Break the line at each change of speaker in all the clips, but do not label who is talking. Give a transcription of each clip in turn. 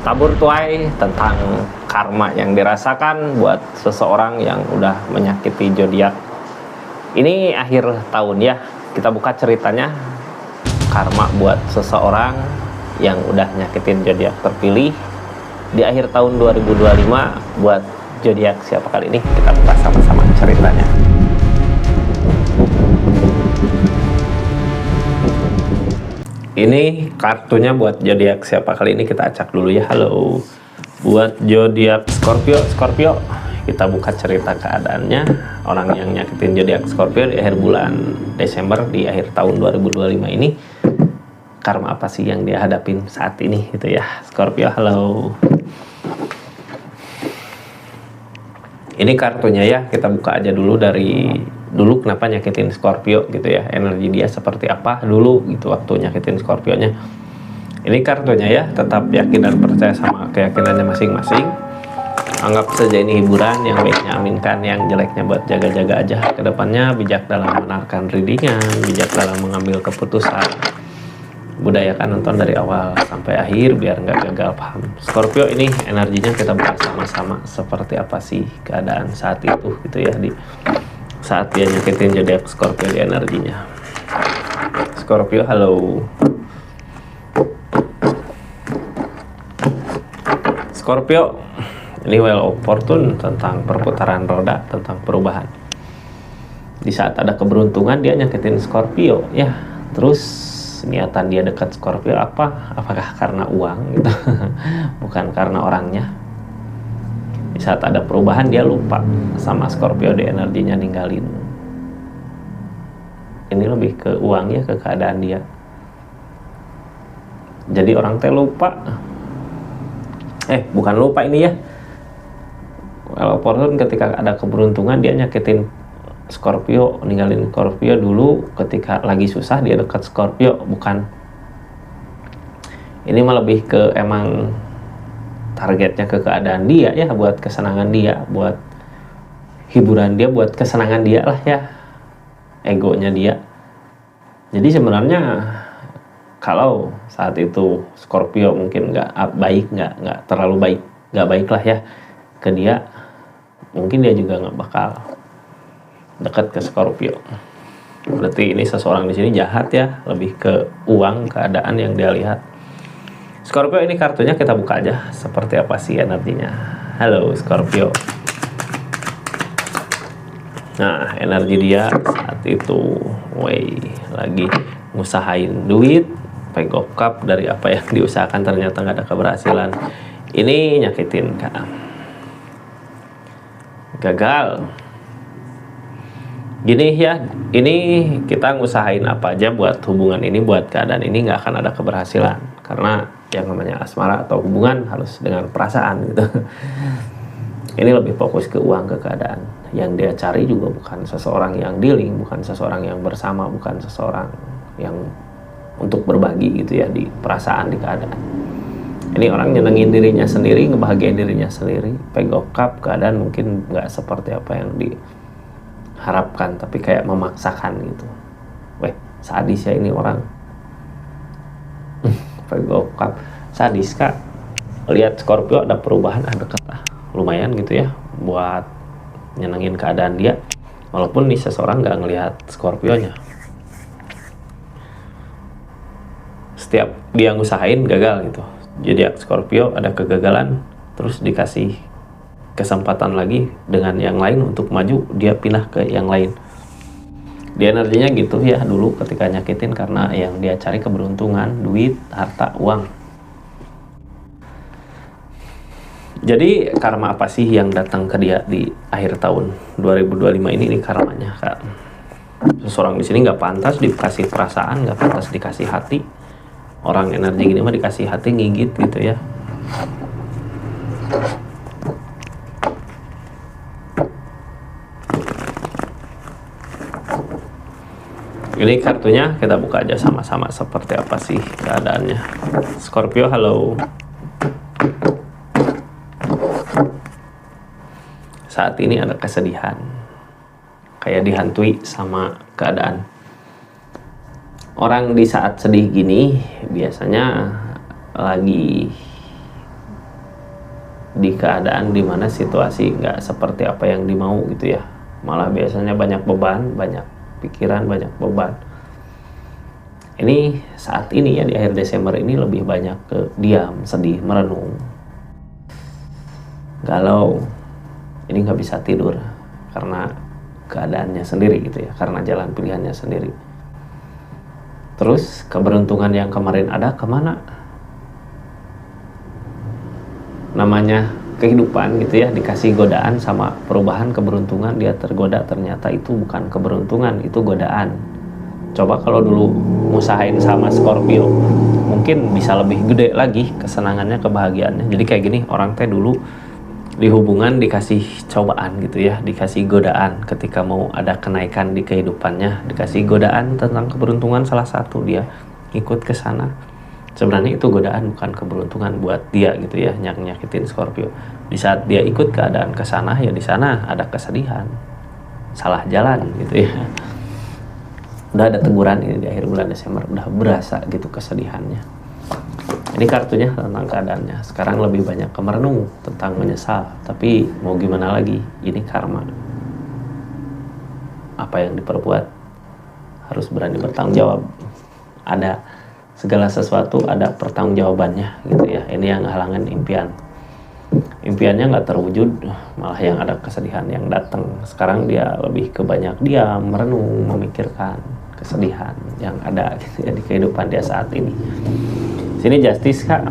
tabur tuai tentang karma yang dirasakan buat seseorang yang udah menyakiti zodiak. Ini akhir tahun ya, kita buka ceritanya karma buat seseorang yang udah nyakitin zodiak terpilih di akhir tahun 2025 buat zodiak siapa kali ini, kita buka sama-sama ceritanya. Ini kartunya buat zodiak siapa kali ini, kita acak dulu ya. Halo, buat zodiak Scorpio, kita buka cerita keadaannya. Orang yang nyakitin zodiak Scorpio di akhir bulan Desember, di akhir tahun 2025 ini, karma apa sih yang dia hadapin saat ini gitu ya. Scorpio, halo. Ini kartunya ya, kita buka aja dulu dari dulu kenapa nyakitin Scorpio gitu ya, energi dia seperti apa dulu gitu waktu nyakitin Scorpionya. Ini kartunya ya, tetap yakin dan percaya sama keyakinannya masing-masing. Anggap saja ini hiburan, yang baiknya aminkan, yang jeleknya buat jaga-jaga aja. Kedepannya bijak dalam menarikan readingan, bijak dalam mengambil keputusan. Budayakan nonton dari awal sampai akhir biar nggak gagal paham. Scorpio ini energinya kita bahas sama-sama seperti apa sih keadaan saat itu gitu ya, di saat dia nyakitin zodiak Scorpio di energinya. Scorpio, halo. Scorpio, ini Wheel of Fortune tentang perputaran roda, tentang perubahan. Di saat ada keberuntungan dia nyakitin Scorpio ya. Terus niatan dia dekat Scorpio apa? Apakah karena uang gitu? Bukan karena orangnya. Di saat ada perubahan dia lupa sama Scorpio, di energinya ninggalin. Ini lebih ke uang ya, ke keadaan dia. Jadi orang teh lupa. Bukan lupa ini ya. Walaupun ketika ada keberuntungan dia nyakitin Scorpio, ninggalin Scorpio dulu ketika lagi susah dia dekat Scorpio, bukan. Ini mah lebih ke emang targetnya ke keadaan dia ya, buat kesenangan dia, buat hiburan dia, buat kesenangan dia lah ya, egonya dia. Jadi sebenarnya kalau saat itu Scorpio mungkin nggak terlalu baik, nggak baik lah ya ke dia, mungkin dia juga nggak bakal dekat ke Scorpio. Berarti ini seseorang di sini jahat ya, lebih ke uang, keadaan yang dia lihat. Scorpio, ini kartunya kita buka aja seperti apa sih energinya. Halo Scorpio. Nah, energi dia saat itu lagi ngusahain duit, Page of Cup, dari apa yang diusahakan ternyata nggak ada keberhasilan. Ini nyakitin Kak. Gagal. Gini ya, ini kita ngusahain apa aja buat hubungan ini, buat keadaan ini nggak akan ada keberhasilan. Karena yang namanya asmara atau hubungan harus dengan perasaan gitu. Ini lebih fokus ke uang, ke keadaan. Yang dia cari juga bukan seseorang yang dealing, bukan seseorang yang bersama, bukan seseorang yang untuk berbagi gitu ya, di perasaan, di keadaan. Ini orang nyenengin dirinya sendiri, ngebahagiain dirinya sendiri. Page of Cup, keadaan mungkin nggak seperti apa yang diharapkan, tapi kayak memaksakan gitu. Sadis ya ini orang. Page of Cup, sadis Kak. Lihat Scorpio ada perubahan, deket lumayan gitu ya buat nyenengin keadaan dia, walaupun nih seseorang nggak ngelihat Scorpionya. Setiap dia ngusahain gagal gitu. Jadi Scorpio ada kegagalan, terus dikasih kesempatan lagi dengan yang lain untuk maju, dia pindah ke yang lain. Dia energinya gitu ya dulu ketika nyakitin, karena yang dia cari keberuntungan, duit, harta, uang. Jadi karma apa sih yang datang ke dia di akhir tahun 2025 ini karmanya Kak. Seseorang di sini nggak pantas dikasih perasaan, nggak pantas dikasih hati. Orang energi gini mah dikasih hati ngigit gitu ya. Ini kartunya kita buka aja sama-sama seperti apa sih keadaannya. Scorpio, halo. Saat ini ada kesedihan, kayak dihantui sama keadaan. Orang di saat sedih gini biasanya lagi di keadaan dimana situasi nggak seperti apa yang dimau gitu ya, malah biasanya banyak beban, banyak pikiran, banyak beban. Ini saat ini ya, di akhir Desember ini lebih banyak ke diam, sedih, merenung, galau. Ini nggak bisa tidur karena keadaannya sendiri gitu ya, karena jalan pilihannya sendiri. Terus keberuntungan yang kemarin ada kemana? Namanya kehidupan gitu ya, dikasih godaan sama perubahan keberuntungan, dia tergoda, ternyata itu bukan keberuntungan, itu godaan. Coba kalau dulu ngusahain sama Scorpio, mungkin bisa lebih gede lagi kesenangannya, kebahagiaannya. Jadi kayak gini, orang teh dulu di hubungan dikasih cobaan gitu ya, dikasih godaan ketika mau ada kenaikan di kehidupannya, dikasih godaan tentang keberuntungan, salah satu dia ikut ke sana. Sebenarnya itu godaan, bukan keberuntungan buat dia gitu ya, nyakitin Scorpio. Di saat dia ikut keadaan ke sana, ya di sana ada kesedihan, salah jalan gitu ya. Udah ada teguran ini di akhir bulan Desember, udah berasa gitu kesedihannya. Ini kartunya tentang keadaannya. Sekarang lebih banyak ke merenung tentang menyesal, tapi mau gimana lagi, ini karma. Apa yang diperbuat harus berani bertanggung jawab. Ada segala sesuatu ada pertanggungjawabannya gitu ya. Ini yang halangan impian. Impiannya nggak terwujud, malah yang ada kesedihan yang datang. Sekarang dia lebih ke banyak diam, merenung, memikirkan kesedihan yang ada gitu ya, di kehidupan dia saat ini. Sini Justice Kak,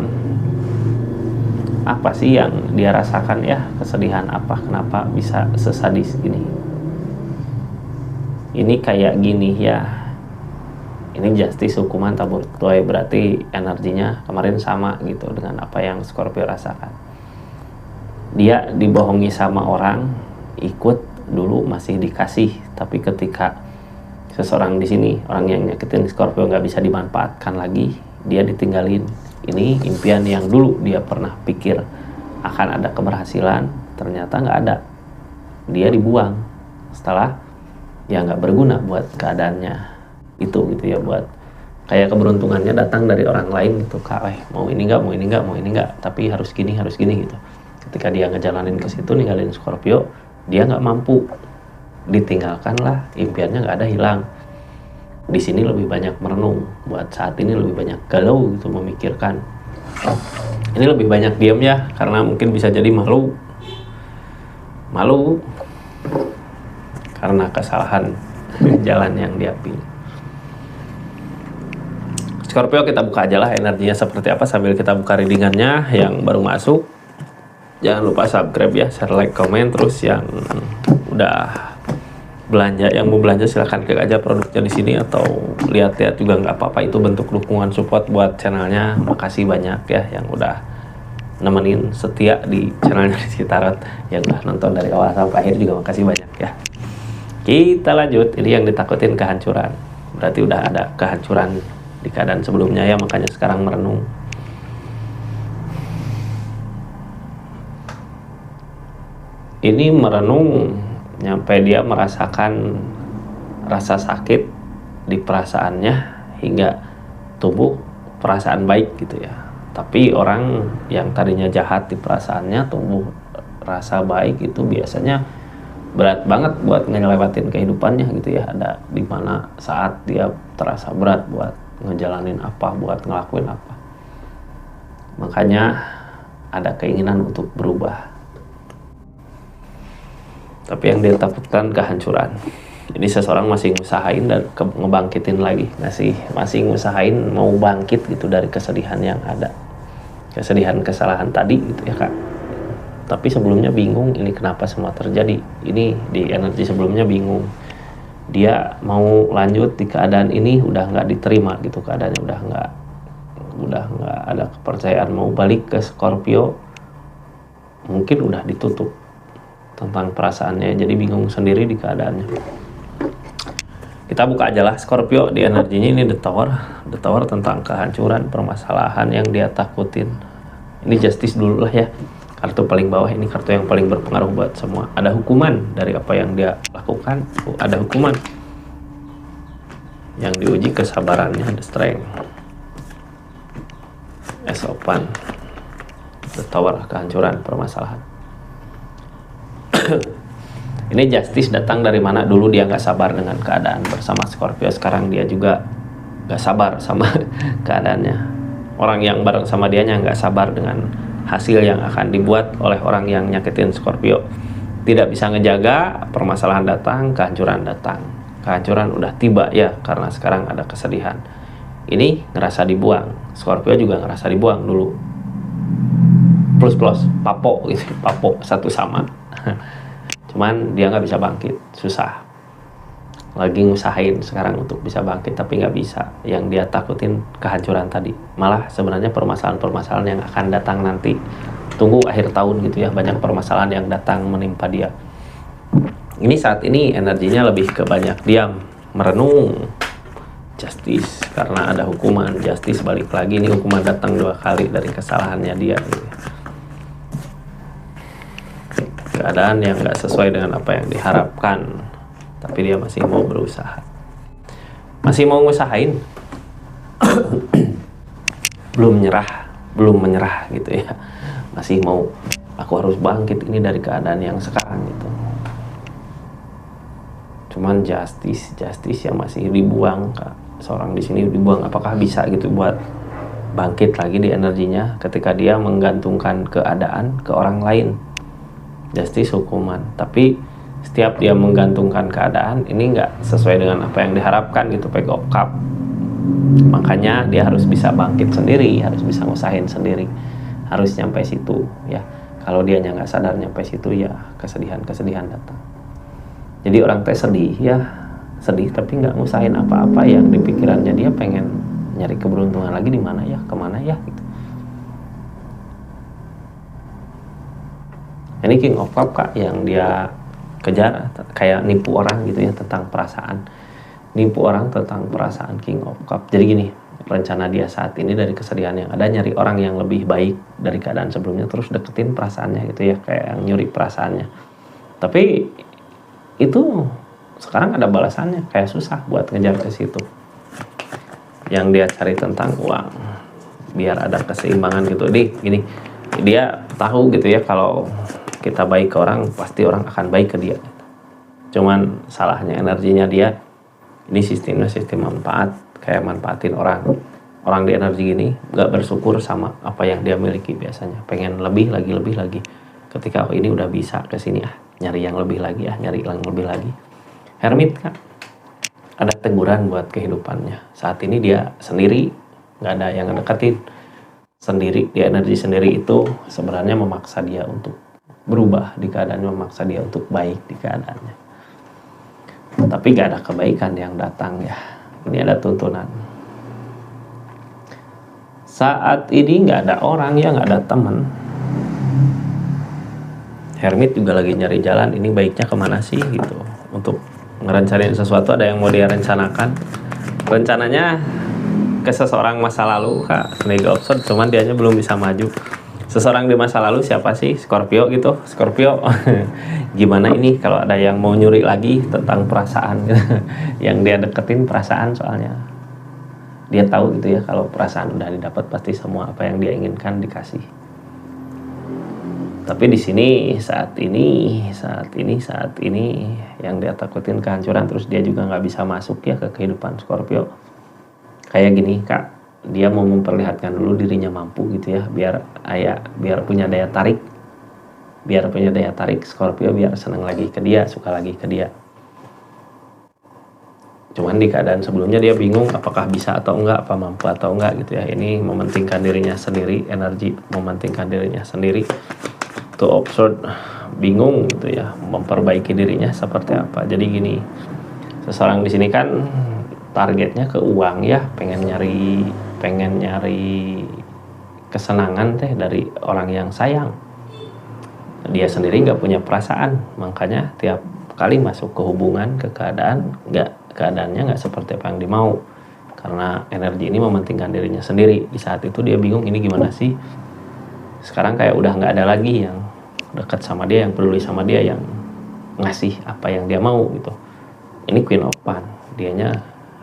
apa sih yang dia rasakan ya, kesedihan apa, kenapa bisa sesadis ini? Ini kayak gini ya, ini Justice hukuman tabur tuai, berarti energinya kemarin sama gitu dengan apa yang Scorpio rasakan. Dia dibohongi sama orang, ikut dulu masih dikasih, tapi ketika seseorang di sini, orang yang nyakitin Scorpio, nggak bisa dimanfaatkan lagi, dia ditinggalin. Ini impian yang dulu dia pernah pikir akan ada keberhasilan, ternyata nggak ada. Dia dibuang setelah ya nggak berguna buat keadaannya itu gitu ya, buat kayak keberuntungannya datang dari orang lain gitu, Kak, mau ini nggak, mau ini nggak, mau ini nggak, tapi harus gini gitu. Ketika dia ngejalanin ke situ, ninggalin Scorpio, dia nggak mampu, ditinggalkanlah, impiannya nggak ada, hilang. Di sini lebih banyak merenung, buat saat ini lebih banyak galau gitu, memikirkan. Ini lebih banyak diam ya, karena mungkin bisa jadi malu karena kesalahan jalan yang dia pilih. Scorpio, kita buka aja lah energinya seperti apa sambil kita buka readingannya. Yang baru masuk jangan lupa subscribe ya, share, like, komen. Terus yang udah belanja, yang mau belanja silahkan klik aja produknya di sini, atau lihat-lihat juga nggak apa-apa, itu bentuk dukungan support buat channelnya. Makasih banyak ya yang udah nemenin setia di channelnya Rizky Tarot, yang udah nonton dari awal sampai akhir juga makasih banyak ya. Kita lanjut. Ini yang ditakutin kehancuran, berarti udah ada kehancuran di keadaan sebelumnya ya, makanya sekarang merenung. Ini merenung nyampe dia merasakan rasa sakit di perasaannya, hingga tumbuh perasaan baik gitu ya. Tapi orang yang tadinya jahat di perasaannya tumbuh rasa baik, itu biasanya berat banget buat ngelewatin kehidupannya gitu ya. Ada di mana saat dia terasa berat buat ngejalanin apa, buat ngelakuin apa. Makanya ada keinginan untuk berubah. Tapi yang dia takutkan kehancuran. Jadi seseorang masih ngusahain dan ngebangkitin lagi, masih ngusahain mau bangkit gitu dari kesedihan yang ada, kesedihan kesalahan tadi gitu ya Kak. Tapi sebelumnya bingung, ini kenapa semua terjadi. Ini di energi sebelumnya bingung, dia mau lanjut di keadaan ini udah nggak diterima gitu, keadaannya udah nggak ada kepercayaan. Mau balik ke Scorpio mungkin udah ditutup tentang perasaannya, jadi bingung sendiri di keadaannya. Kita buka aja lah Scorpio di energinya. Ini The Tower tentang kehancuran, permasalahan yang dia takutin. Ini Justice dulu lah ya, kartu paling bawah. Ini kartu yang paling berpengaruh buat semua. Ada hukuman dari apa yang dia lakukan. Ada hukuman yang diuji kesabarannya. The Strength, Ace of Wands. The Tower, kehancuran, permasalahan. Ini Justice datang dari mana? Dulu dia nggak sabar dengan keadaan bersama Scorpio, sekarang dia juga nggak sabar sama keadaannya. Orang yang bareng sama dianya nggak sabar dengan hasil yang akan dibuat oleh orang yang nyakitin Scorpio. Tidak bisa ngejaga, permasalahan datang, kehancuran datang. Kehancuran udah tiba ya, karena sekarang ada kesedihan. Ini ngerasa dibuang, Scorpio juga ngerasa dibuang dulu. Plus papo gitu, papo satu sama. Cuman dia nggak bisa bangkit, susah. Lagi ngusahain sekarang untuk bisa bangkit tapi nggak bisa. Yang dia takutin kehancuran tadi. Malah sebenarnya permasalahan-permasalahan yang akan datang nanti. Tunggu akhir tahun gitu ya, banyak permasalahan yang datang menimpa dia. Ini saat ini energinya lebih ke banyak diam, merenung. Justice, karena ada hukuman. Justice balik lagi, ini hukuman datang 2 kali dari kesalahannya dia gitu. Keadaan yang gak sesuai dengan apa yang diharapkan, tapi dia masih mau berusaha, masih mau ngusahain. belum menyerah gitu ya, masih mau, aku harus bangkit ini dari keadaan yang sekarang gitu. Cuman justice yang masih dibuang, Kak. Seorang di sini dibuang, apakah bisa gitu buat bangkit lagi di energinya ketika dia menggantungkan keadaan ke orang lain. Justice hukuman, tapi setiap dia menggantungkan keadaan ini nggak sesuai dengan apa yang diharapkan gitu, Page of Cup. Makanya dia harus bisa bangkit sendiri, harus bisa ngusahain sendiri, harus nyampe situ ya. Kalau dia nggak sadar nyampe situ ya kesedihan datang. Jadi orang teh sedih tapi nggak ngusahain apa-apa. Yang di pikirannya dia pengen nyari keberuntungan lagi di mana ya, kemana ya gitu. Ini King of Cup, Kak, yang dia kejar kayak nipu orang gitu ya, tentang perasaan. Nipu orang tentang perasaan, King of Cup. Jadi gini, rencana dia saat ini dari kesedihan yang ada, nyari orang yang lebih baik dari keadaan sebelumnya, terus deketin perasaannya gitu ya, kayak yang nyuri perasaannya. Tapi itu sekarang ada balasannya, kayak susah buat ngejar ke situ. Yang dia cari tentang uang, biar ada keseimbangan gitu. Gini, dia tahu gitu ya, kalau kita baik ke orang, pasti orang akan baik ke dia. Cuman salahnya energinya dia, ini sistemnya sistem manfaat, kayak manfaatin orang di energi gini, gak bersyukur sama apa yang dia miliki biasanya, pengen lebih lagi. Ketika ini udah bisa ke sini, nyari yang lebih lagi, nyari yang lebih lagi. Hermit, Kak, ada teguran buat kehidupannya. Saat ini dia sendiri, gak ada yang deketin. Sendiri, di energi sendiri itu sebenarnya memaksa dia untuk berubah di keadaannya, memaksa dia untuk baik di keadaannya. Tapi gak ada kebaikan yang datang ya. Ini ada tuntunan. Saat ini gak ada orang ya, gak ada teman. Hermit juga lagi nyari jalan, ini baiknya kemana sih gitu. Untuk ngerencanain sesuatu, ada yang mau dia rencanakan. Rencananya ke seseorang masa lalu, Kak, Mega Option, cuman dianya belum bisa maju. Seseorang di masa lalu siapa sih? Scorpio gitu. Scorpio gimana ini kalau ada yang mau nyuri lagi tentang perasaan gitu. Yang dia deketin perasaan, soalnya dia tahu gitu ya, kalau perasaan udah didapat pasti semua apa yang dia inginkan dikasih. Tapi di sini saat ini yang dia takutin kehancuran, terus dia juga nggak bisa masuk ya ke kehidupan Scorpio. Kayak gini, Kak, dia mau memperlihatkan dulu dirinya mampu gitu ya, biar punya daya tarik, Scorpio biar senang lagi ke dia, suka lagi ke dia. Cuman di keadaan sebelumnya dia bingung apakah bisa atau enggak, apa mampu atau enggak gitu ya. Ini mementingkan dirinya sendiri, energi mementingkan dirinya sendiri. Tuh absurd, bingung gitu ya, memperbaiki dirinya seperti apa. Jadi gini, seseorang di sini kan targetnya ke uang ya, pengen nyari kesenangan teh dari orang yang sayang. Dia sendiri nggak punya perasaan, makanya tiap kali masuk ke hubungan, ke keadaannya nggak seperti apa yang dimau. Karena energi ini mementingkan dirinya sendiri. Di saat itu dia bingung, ini gimana sih? Sekarang kayak udah nggak ada lagi yang dekat sama dia, yang peduli sama dia, yang ngasih apa yang dia mau gitu. Ini Queen of Wands, dianya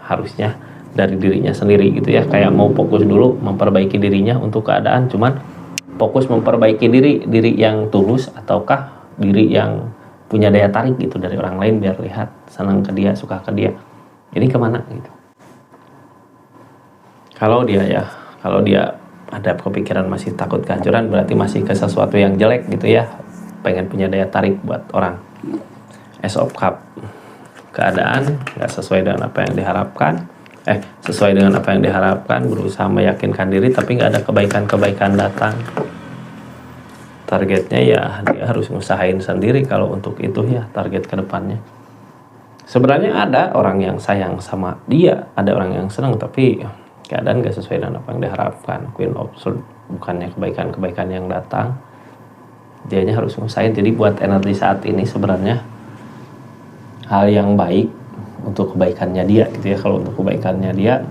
harusnya dari dirinya sendiri gitu ya, kayak mau fokus dulu memperbaiki dirinya untuk keadaan, cuman fokus memperbaiki diri yang tulus, ataukah diri yang punya daya tarik gitu dari orang lain biar lihat senang ke dia, suka ke dia. Ini kemana gitu. Kalau dia ada kepikiran masih takut kehancuran, berarti masih ke sesuatu yang jelek gitu ya, pengen punya daya tarik buat orang. Ace of Cup, keadaan nggak sesuai dengan apa yang diharapkan, sesuai dengan apa yang diharapkan, berusaha meyakinkan diri tapi nggak ada kebaikan-kebaikan datang. Targetnya ya dia harus ngusahain sendiri kalau untuk itu ya, target kedepannya. Sebenarnya ada orang yang sayang sama dia, ada orang yang senang, tapi keadaan gak sesuai dengan apa yang diharapkan. Queen of Swords, bukannya kebaikan-kebaikan yang datang, dianya harus ngusahain. Jadi buat energi saat ini sebenarnya hal yang baik untuk kebaikannya dia gitu ya. Kalau untuk kebaikannya dia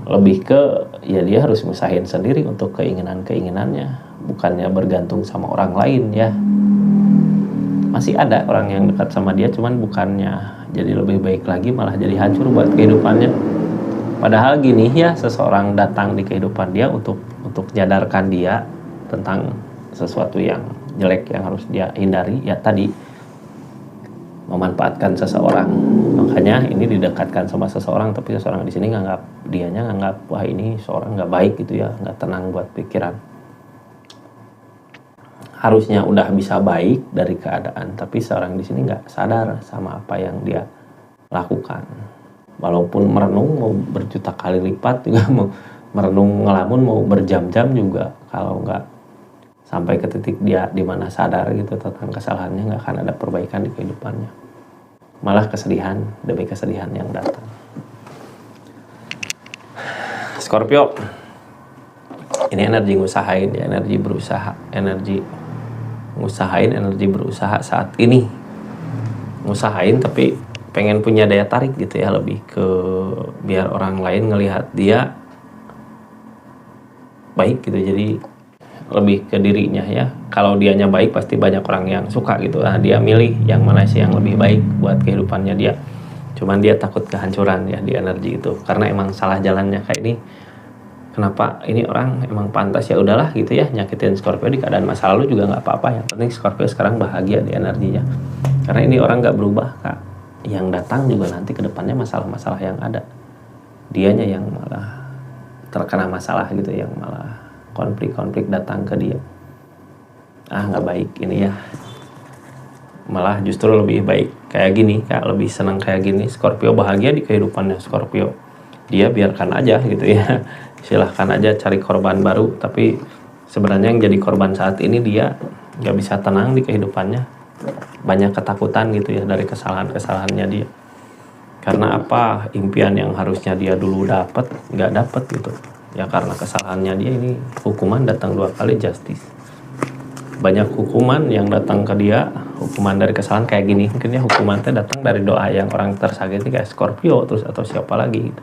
lebih ke ya dia harus ngusahain sendiri untuk keinginan-keinginannya, bukannya bergantung sama orang lain ya. Masih ada orang yang dekat sama dia, cuman bukannya jadi lebih baik lagi, malah jadi hancur buat kehidupannya. Padahal gini ya, seseorang datang di kehidupan dia untuk menyadarkan dia tentang sesuatu yang jelek yang harus dia hindari ya, tadi memanfaatkan seseorang. Makanya ini didekatkan sama seseorang, tapi seseorang di sini dianya nganggap wah ini seorang nggak baik gitu ya, nggak tenang buat pikiran. Harusnya udah bisa baik dari keadaan, tapi seorang di sini nggak sadar sama apa yang dia lakukan. Walaupun merenung mau berjuta kali lipat juga, mau merenung ngelamun mau berjam-jam juga, kalau nggak sampai ke titik dia dimana sadar gitu tentang kesalahannya, nggak akan ada perbaikan di kehidupannya. Malah kesedihan demi kesedihan yang datang. Scorpio, ini energi ngusahain ya, energi berusaha, energi ngusahain, energi berusaha saat ini. Ngusahain tapi pengen punya daya tarik gitu ya, lebih ke biar orang lain ngelihat dia baik gitu, jadi lebih ke dirinya ya. Kalau dianya baik pasti banyak orang yang suka gitu. Nah, dia milih yang mana sih yang lebih baik buat kehidupannya dia. Cuman dia takut kehancuran ya di energi itu, karena emang salah jalannya kayak ini. Kenapa ini orang emang pantas ya udahlah gitu ya, nyakitin Scorpio di keadaan masa lalu juga nggak apa-apa. Yang penting Scorpio sekarang bahagia di energinya, karena ini orang nggak berubah kak. Yang datang juga nanti kedepannya masalah-masalah yang ada, dianya yang malah terkena masalah gitu, yang malah konflik-konflik datang ke dia. Nggak baik ini ya, malah justru lebih baik kayak gini kak, lebih senang kayak gini. Scorpio bahagia di kehidupannya Scorpio, dia biarkan aja gitu ya, silahkan aja cari korban baru. Tapi sebenarnya yang jadi korban saat ini dia nggak bisa tenang di kehidupannya, banyak ketakutan gitu ya dari kesalahannya dia. Karena apa, impian yang harusnya dia dulu dapat nggak dapat gitu ya, karena kesalahannya dia. Ini hukuman datang 2 kali, justice. Banyak hukuman yang datang ke dia, hukuman dari kesalahan kayak gini. Mungkin ya hukuman itu datang dari doa yang orang tersakiti kayak Scorpio terus atau siapa lagi gitu.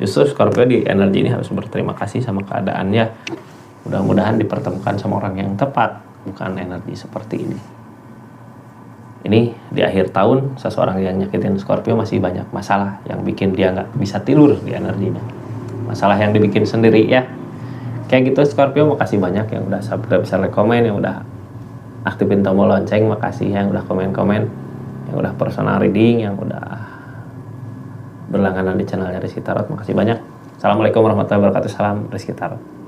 Justru Scorpio di energi ini harus berterima kasih sama keadaannya. Mudah-mudahan dipertemukan sama orang yang tepat, bukan energi seperti ini. Ini di akhir tahun, seseorang yang nyakitin Scorpio masih banyak masalah yang bikin dia nggak bisa tidur di energinya. Masalah yang dibikin sendiri ya. Kayak gitu Scorpio, makasih banyak yang udah subscribe, share, like, komen, yang udah aktifin tombol lonceng, makasih yang udah komen-komen, yang udah personal reading, yang udah berlangganan di channelnya Rizky Tarot, makasih banyak. Assalamualaikum warahmatullahi wabarakatuh, salam Rizky Tarot.